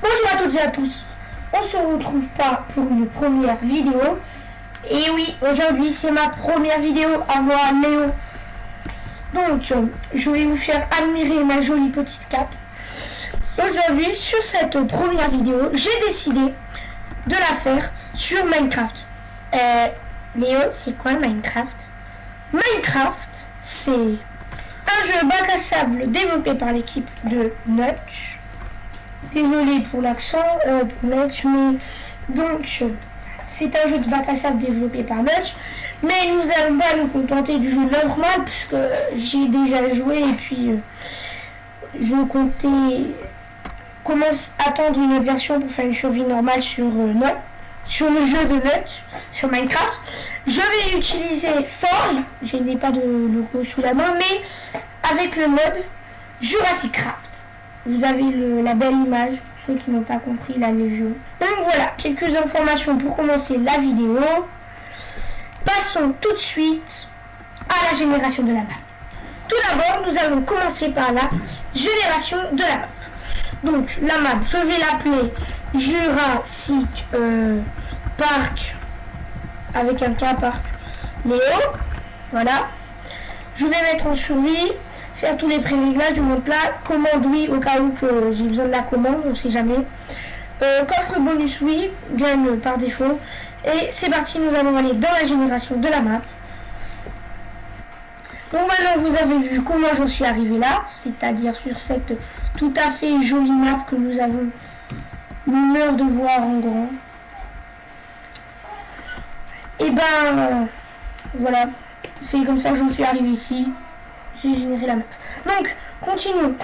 Bonjour à toutes et à tous, on se retrouve pas pour une première vidéo. Et oui, aujourd'hui c'est ma première vidéo à moi, Léo. Donc je vais vous faire admirer ma jolie petite cape. Aujourd'hui, sur cette première vidéo, j'ai décidé de la faire sur Minecraft. Léo, c'est quoi Minecraft? Minecraft, c'est un jeu bac à sable développé par l'équipe de Notch. Désolé pour l'accent, pour Notch, mais donc c'est un jeu de bac à sable développé par Notch. Mais nous allons pas nous contenter du jeu normal puisque j'ai déjà joué et puis je comptais attendre une autre version pour faire une survie normale sur le jeu de Notch, sur Minecraft. Je vais utiliser Forge, je n'ai pas de logo sous la main, mais avec le mode Jurassic Craft. Vous avez la belle image, pour ceux qui n'ont pas compris la Légion. Donc voilà, quelques informations pour commencer la vidéo. Passons tout de suite à la génération de la map. Tout d'abord, nous allons commencer par la génération de la map. Donc la map, je vais l'appeler Jurassic Park, avec un K, Park Léo. Voilà. Je vais mettre en survie, faire tous les pré-réglages, je monte là, commande oui au cas où que j'ai besoin de la commande, on ne sait jamais. Coffre bonus oui, gagne par défaut. Et c'est parti, nous allons aller dans la génération de la map. Donc maintenant vous avez vu comment j'en suis arrivé là, c'est-à-dire sur cette tout à fait jolie map que nous avons l'honneur de voir en grand. Et ben voilà, c'est comme ça que j'en suis arrivé ici. J'ai généré la map. Donc continuons.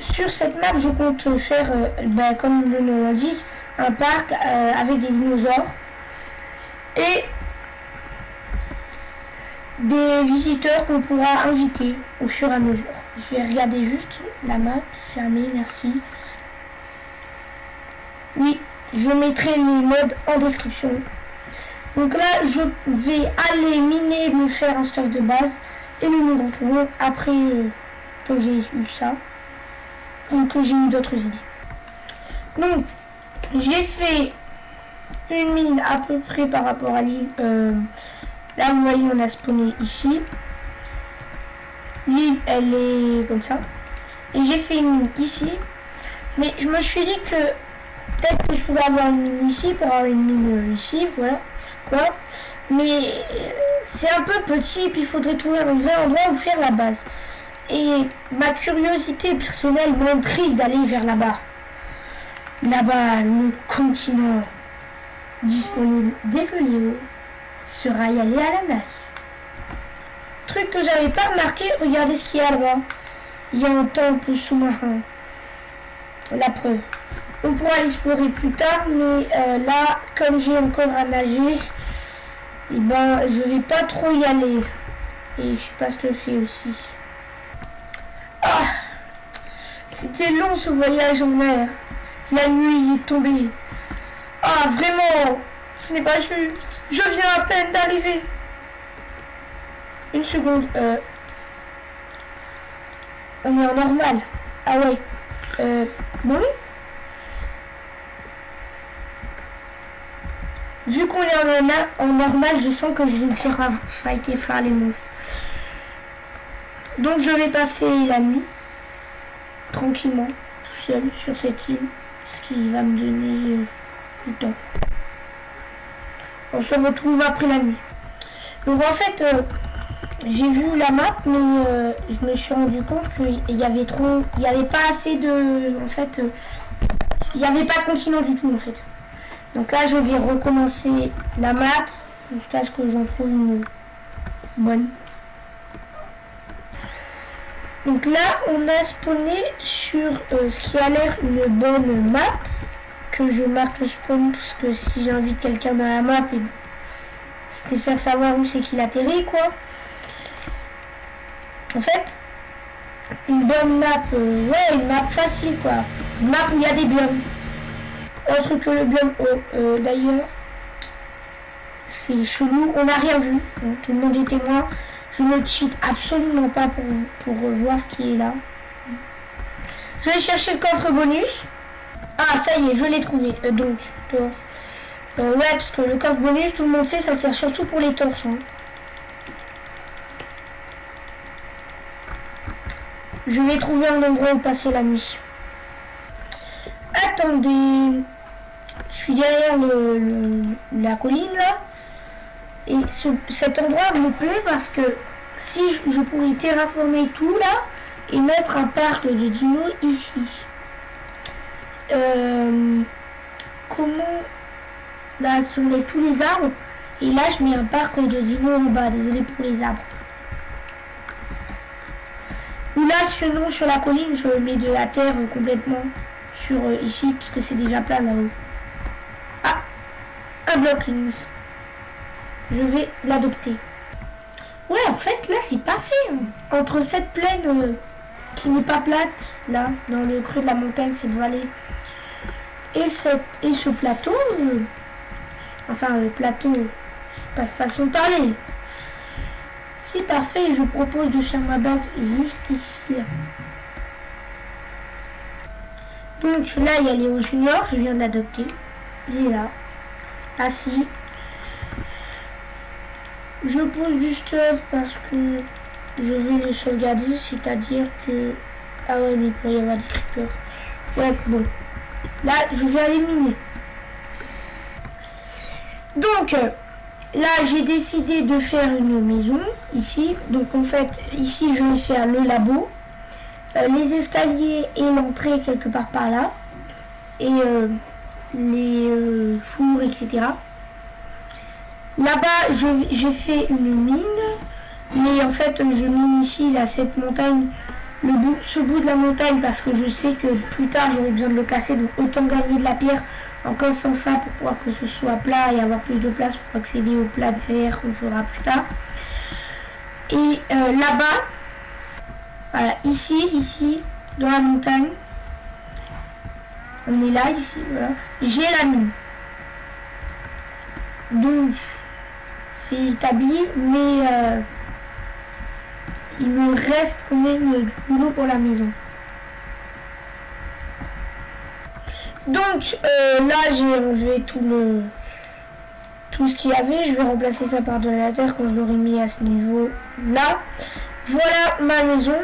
Sur cette map je compte faire comme le nom l'indique, un parc avec des dinosaures et des visiteurs qu'on pourra inviter au fur et à mesure. Je vais regarder juste la map, fermée, merci. Oui, je mettrai les modes en description. Donc là, je vais aller miner, me faire un stuff de base et nous nous retrouvons après que j'ai eu ça ou que j'ai eu d'autres idées. Donc, j'ai fait une mine à peu près par rapport à l'île. Là, vous voyez, on a spawné ici. L'île, elle est comme ça. Et j'ai fait une mine ici. Mais je me suis dit que peut-être que je pouvais avoir une mine ici pour avoir une mine ici. Voilà. Mais c'est un peu petit. Puis il faudrait trouver un vrai endroit où faire la base. Et ma curiosité personnelle m'intrigue d'aller vers là-bas. Là-bas, le continent disponible dès que Léo sera y aller à la nage. Truc que j'avais pas remarqué, regardez ce qu'il y a là-bas. Il y a un temple sous-marin. La preuve. On pourra l'explorer plus tard, mais là, comme j'ai encore à nager, et ben je vais pas trop y aller. Et je sais pas ce que je fais aussi. Ah, c'était long ce voyage en mer. La nuit est tombée. Ah, vraiment, ce n'est pas juste. Je viens à peine d'arriver. Une seconde. On est en normal. Ah ouais. Bon. Vu qu'on est en normal, je sens que je vais me faire fighter par les monstres. Donc je vais passer la nuit. Tranquillement. Tout seul sur cette île. Ce qui va me donner du temps. On se retrouve après la nuit. Donc en fait, j'ai vu la map, mais je me suis rendu compte qu'il y avait pas assez de, en fait, il n'y avait pas de continent du tout en fait. Donc là, je vais recommencer la map jusqu'à ce que j'en trouve une bonne. Donc là, on a spawné sur ce qui a l'air une bonne map. Que je marque le spawn parce que si j'invite quelqu'un dans la map, je préfère savoir où c'est qu'il atterrit quoi. En fait, une bonne map, ouais, une map facile quoi. Une map où il y a des biomes. Autre que le biome haut. D'ailleurs, c'est chelou, on n'a rien vu. Donc, tout le monde est témoin. Je ne cheat absolument pas pour voir ce qui est là. Je vais chercher le coffre bonus. Ah, ça y est, je l'ai trouvé. Donc, torche. Ouais, parce que le coffre bonus, tout le monde sait, ça sert surtout pour les torches. Hein. Je vais trouver un endroit où passer la nuit. Attendez. Je suis derrière la colline, là. Et cet endroit me plaît parce que si je pourrais terraformer tout, là, et mettre un parc de dinos ici. Comment... Là, j'enlève tous les arbres. Et là, je mets un parc de dinos en bas. Désolé pour les arbres. Ou là, sinon, sur la colline, je mets de la terre complètement sur ici, parce que c'est déjà plat là-haut. Ah, un blocklings. Je vais l'adopter. Ouais, en fait, là, c'est parfait. Hein. Entre cette plaine qui n'est pas plate, là, dans le creux de la montagne, cette vallée, et ce plateau... Enfin, le plateau, c'est pas façon de parler. C'est parfait, je propose de faire ma base juste ici. Donc là, il y a Léo Junior, je viens de l'adopter. Il est là, assis. Je pose du stuff parce que je vais le sauvegarder, c'est-à-dire que... Ah ouais, mais il peut y avoir des creepers. Ouais, bon. Là, je vais aller miner. Donc, là, j'ai décidé de faire une maison, ici. Donc, en fait, ici, je vais faire le labo, les escaliers et l'entrée quelque part par là. Et les fours, etc. Là-bas, j'ai fait une mine. Mais en fait, je mine ici, là, cette montagne, ce bout de la montagne, parce que je sais que plus tard, j'aurai besoin de le casser. Donc, autant gagner de la pierre en cassant ça pour pouvoir que ce soit plat et avoir plus de place pour accéder au plat derrière qu'on fera plus tard. Et là-bas, voilà, ici, dans la montagne, on est là, ici, voilà, j'ai la mine. Donc, c'est établi, mais il me reste quand même du boulot pour la maison. Donc là j'ai enlevé tout ce qu'il y avait. Je vais remplacer ça par de la terre quand je l'aurai mis à ce niveau là. Voilà ma maison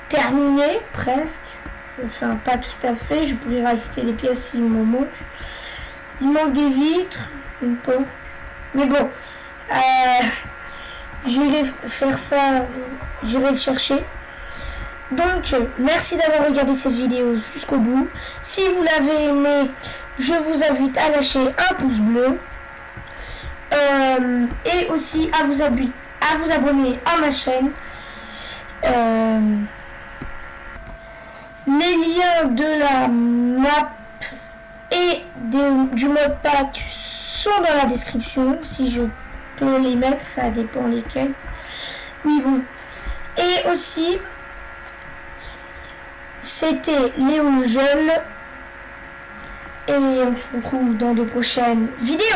terminée presque. Enfin pas tout à fait. Je pourrais rajouter des pièces s'il me manque. Il manque des vitres, une porte. Mais bon, j'irai faire ça. J'irai le chercher. Donc, merci d'avoir regardé cette vidéo jusqu'au bout. Si vous l'avez aimé, je vous invite à lâcher un pouce bleu. Et aussi à vous abonner à ma chaîne. Les liens de la map et du mode pack sont dans la description. Si je peux les mettre, ça dépend lesquels. Oui, bon. Et aussi... C'était Léo le Jeune et on se retrouve dans de prochaines vidéos.